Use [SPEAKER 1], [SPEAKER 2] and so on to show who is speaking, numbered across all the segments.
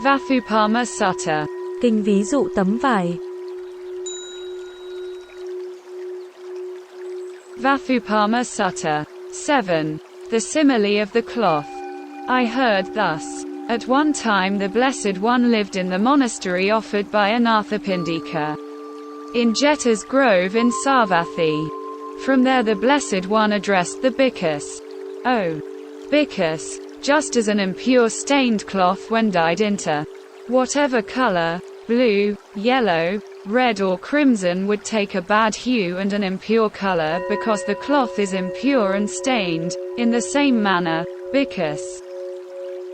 [SPEAKER 1] Vatthupama sutta
[SPEAKER 2] Kinh ví dụ tấm vải.
[SPEAKER 1] Vatthupama sutta 7. The simile of the cloth. I heard thus. At one time the Blessed One lived in the monastery offered by Anathapindika in Jeta's grove in Savatthi. From there the Blessed One addressed the bhikkhus. O bhikkhus, just as an impure stained cloth when dyed into whatever color, blue, yellow, red or crimson would take a bad hue and an impure color because the cloth is impure and stained, in the same manner, bhikkhus,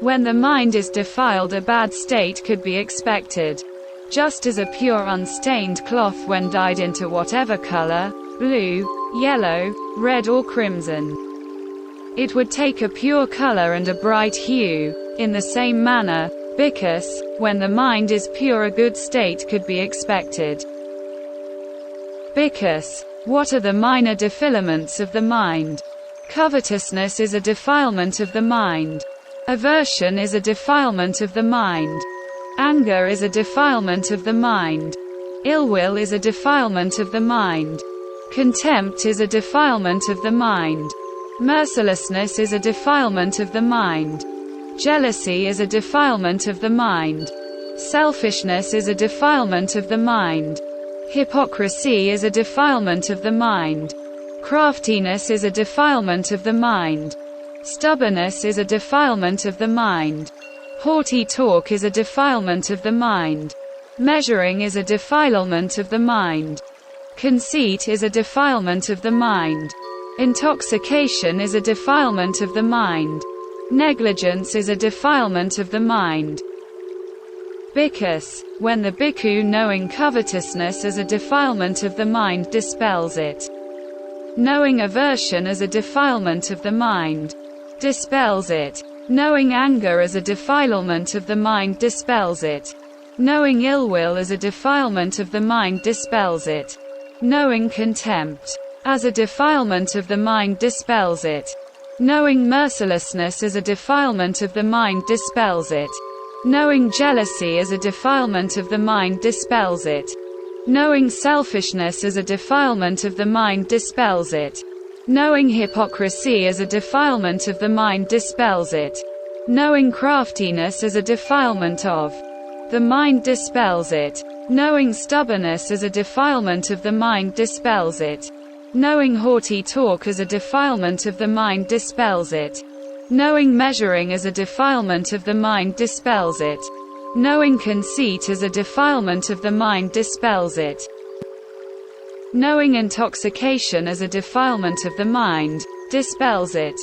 [SPEAKER 1] when the mind is defiled, a bad state could be expected. Just as a pure unstained cloth when dyed into whatever color, blue, yellow, red or crimson, it would take a pure color and a bright hue, in the same manner, bhikkhus, when the mind is pure, a good state could be expected. Bhikkhus, what are the minor defilements of the mind? Covetousness is a defilement of the mind. Aversion is a defilement of the mind. Anger is a defilement of the mind. Ill will is a defilement of the mind. Contempt is a defilement of the mind. Mercilessness is a defilement of the mind. Jealousy is a defilement of the mind. Selfishness is a defilement of the mind. Hypocrisy is a defilement of the mind. Craftiness is a defilement of the mind. Stubbornness is a defilement of the mind. Haughty talk is a defilement of the mind. Measuring is a defilement of the mind. Conceit is a defilement of the mind. Intoxication is a defilement of the mind. Negligence is a defilement of the mind. Bhikkhus, when the bhikkhu knowing covetousness as a defilement of the mind dispels it. Knowing aversion as a defilement of the mind dispels it. Knowing anger as a defilement of the mind dispels it. Knowing ill will as a defilement of the mind dispels it. Knowing contempt as a defilement of the mind dispels it. Knowing mercilessness as a defilement of the mind dispels it. Knowing jealousy as a defilement of the mind dispels it. Knowing selfishness as a defilement of the mind dispels it. Knowing hypocrisy as a defilement of the mind dispels it. Knowing craftiness as a defilement of the mind dispels it. Knowing stubbornness as a defilement of the mind dispels it. Knowing haughty talk as a defilement of the mind dispels it. Knowing measuring as a defilement of the mind dispels it. Knowing conceit as a defilement of the mind dispels it. Knowing intoxication as a defilement of the mind dispels it.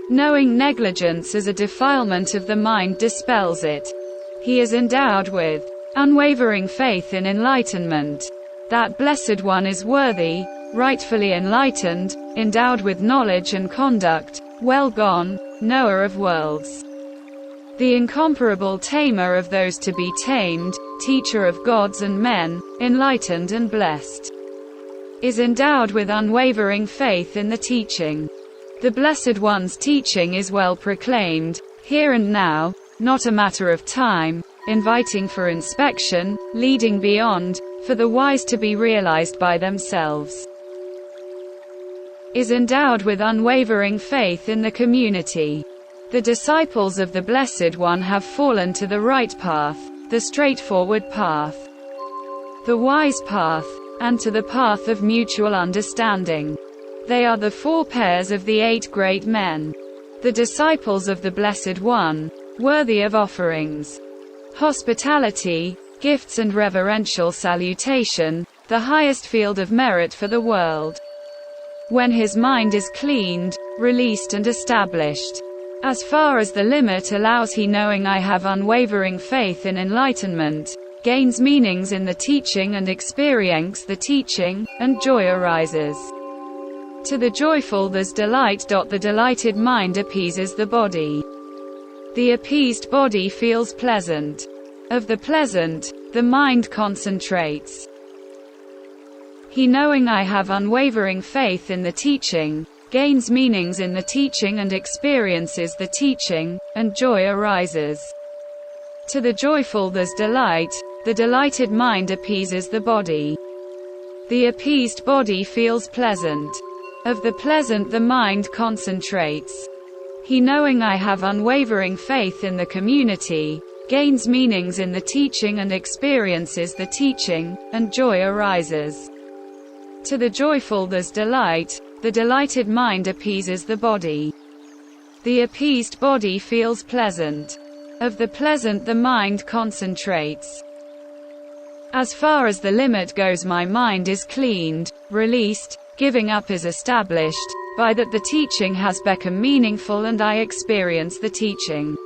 [SPEAKER 1] Knowing negligence as a defilement of the mind dispels it. He is endowed with unwavering faith in enlightenment. That Blessed One is worthy, rightfully enlightened, endowed with knowledge and conduct, well gone, knower of worlds. The incomparable tamer of those to be tamed, teacher of gods and men, enlightened and blessed, is endowed with unwavering faith in the teaching. The Blessed One's teaching is well proclaimed, here and now, not a matter of time, inviting for inspection, leading beyond, for the wise to be realized by themselves. Is endowed with unwavering faith in the community. The disciples of the Blessed One have fallen to the right path, the straightforward path, the wise path, and to the path of mutual understanding. They are the four pairs of the 8 great men. The disciples of the Blessed One, worthy of offerings, hospitality, gifts and reverential salutation, the highest field of merit for the world. When his mind is cleaned, released and established, as far as the limit allows, he knowing I have unwavering faith in enlightenment, gains meanings in the teaching and experience the teaching, and joy arises. To the joyful there's delight. The delighted mind appeases the body. The appeased body feels pleasant. Of the pleasant, the mind concentrates. He knowing I have unwavering faith in the teaching, gains meanings in the teaching and experiences the teaching, and joy arises. To the joyful there's delight, the delighted mind appeases the body. The appeased body feels pleasant. Of the pleasant the mind concentrates. He, knowing I have unwavering faith in the community, gains meanings in the teaching and experiences the teaching, and joy arises. To the joyful there's delight, the delighted mind appeases the body. The appeased body feels pleasant. Of the pleasant the mind concentrates. As far as the limit goes my mind is cleaned, released, giving up is established, by that the teaching has become meaningful and I experience the teaching.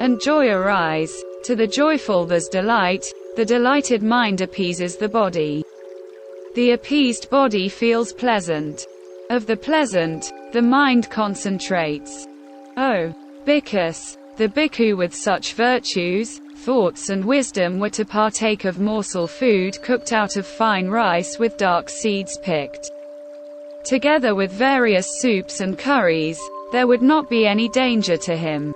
[SPEAKER 1] And joy arise. To the joyful there's delight, the delighted mind appeases the body. The appeased body feels pleasant. Of the pleasant, the mind concentrates. O bhikkhus, the bhikkhu with such virtues, thoughts and wisdom were to partake of morsel food cooked out of fine rice with dark seeds picked. Together with various soups and curries, there would not be any danger to him.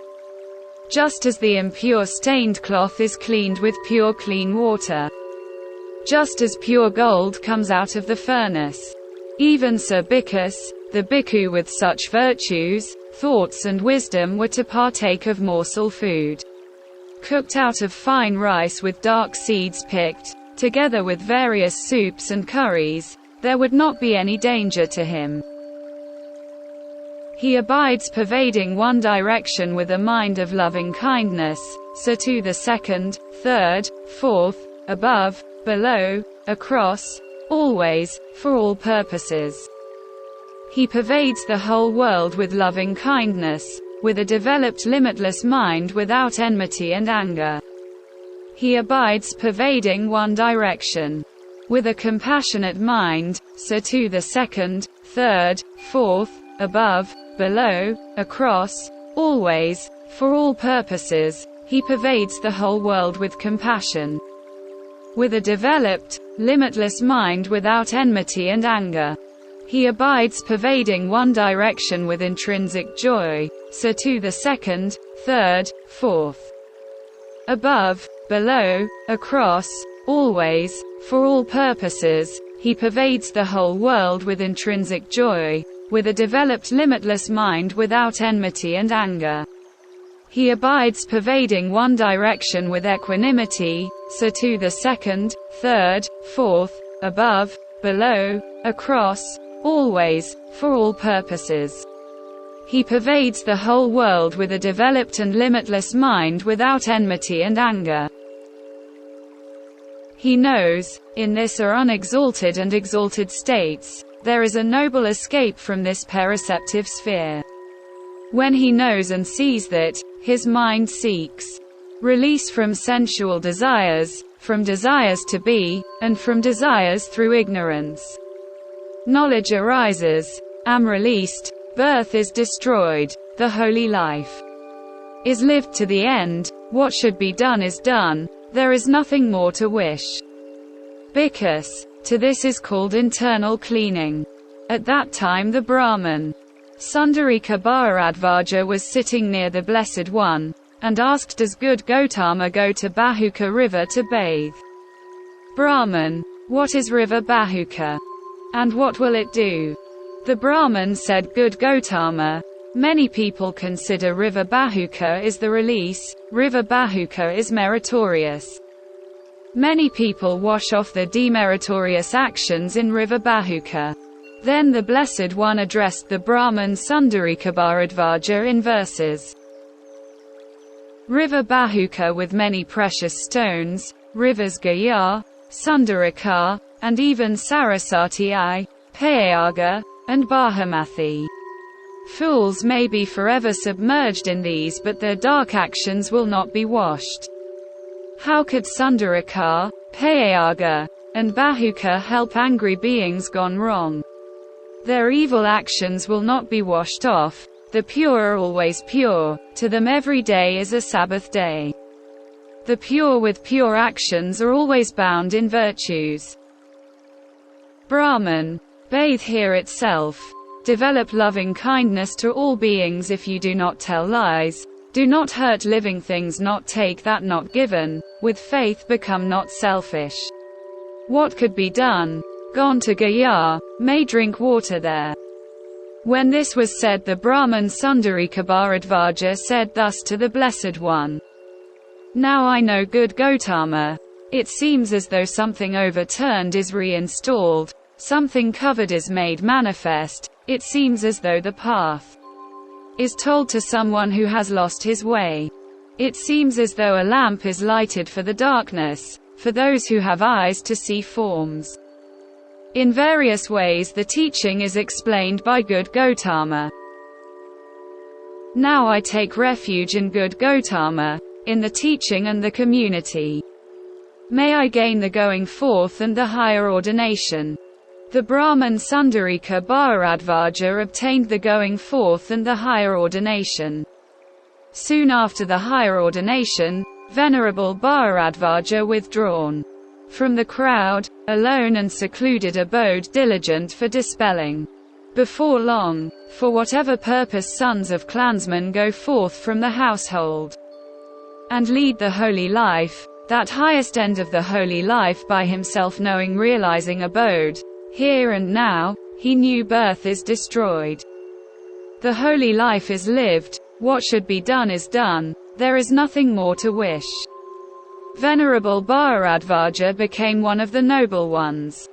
[SPEAKER 1] Just as the impure stained cloth is cleaned with pure clean water. Just as pure gold comes out of the furnace. Even so bhikkhus, the bhikkhu with such virtues, thoughts and wisdom were to partake of morsel food cooked out of fine rice with dark seeds picked, together with various soups and curries, there would not be any danger to him. He abides pervading one direction with a mind of loving kindness, so to the second, third, fourth, above, below, across, always, for all purposes. He pervades the whole world with loving kindness, with a developed limitless mind without enmity and anger. He abides pervading one direction. With a compassionate mind, so to the second, third, fourth, above, below, across, always, for all purposes, he pervades the whole world with compassion. With a developed, limitless mind without enmity and anger. He abides pervading one direction with intrinsic joy, so to the second, third, fourth, above, below, across, always, for all purposes, he pervades the whole world with intrinsic joy, with a developed limitless mind without enmity and anger. He abides pervading one direction with equanimity, so to the second, third, fourth, above, below, across, always, for all purposes. He pervades the whole world with a developed and limitless mind without enmity and anger. He knows, in this or unexalted and exalted states, there is a noble escape from this perceptive sphere. When he knows and sees that, his mind seeks release from sensual desires, from desires to be, and from desires through ignorance. Knowledge arises, am released, birth is destroyed, the holy life is lived to the end, what should be done is done, there is nothing more to wish. Bhikkhus, to this is called internal cleaning. At that time the Brahman, Sundarika Bharadvaja was sitting near the Blessed One, and asked, does good Gautama go to Bahuka river to bathe? Brahman, what is river Bahuka? And what will it do? The Brahman said, good Gautama, many people consider river Bahuka is the release, river Bahuka is meritorious. Many people wash off the demeritorious actions in river Bahuka. Then the Blessed One addressed the Brahman Sundarika Bharadvaja in verses. River Bahuka with many precious stones, rivers Gaya, Sundarika, and even Saraswati I, Payaga, and Bahamathi. Fools may be forever submerged in these, but their dark actions will not be washed. How could Sundarika, Payaga, and Bahuka help angry beings gone wrong? Their evil actions will not be washed off. The pure are always pure, to them every day is a Sabbath day. The pure with pure actions are always bound in virtues. Brahman, bathe here itself. Develop loving kindness to all beings if you do not tell lies. Do not hurt living things, not take that not given. With faith become not selfish. What could be done? Gone to Gaya, may drink water there. When this was said, the Brahman Sundarika said thus to the Blessed One. Now I know, good Gautama. It seems as though something overturned is reinstalled, something covered is made manifest. It seems as though the path is told to someone who has lost his way. It seems as though a lamp is lighted for the darkness, for those who have eyes to see forms. In various ways the teaching is explained by good Gautama. Now I take refuge in good Gautama, in the teaching and the community. May I gain the going forth and the higher ordination. The Brahman Sundarika Bharadvaja obtained the going forth and the higher ordination. Soon after the higher ordination, Venerable Bharadvaja withdrawn from the crowd, alone and secluded abode, diligent for dispelling. Before long, for whatever purpose sons of clansmen go forth from the household and lead the holy life, that highest end of the holy life by himself knowing, realizing abode, here and now, he knew birth is destroyed. The holy life is lived, what should be done is done, there is nothing more to wish. Venerable Bharadvaja became one of the noble ones.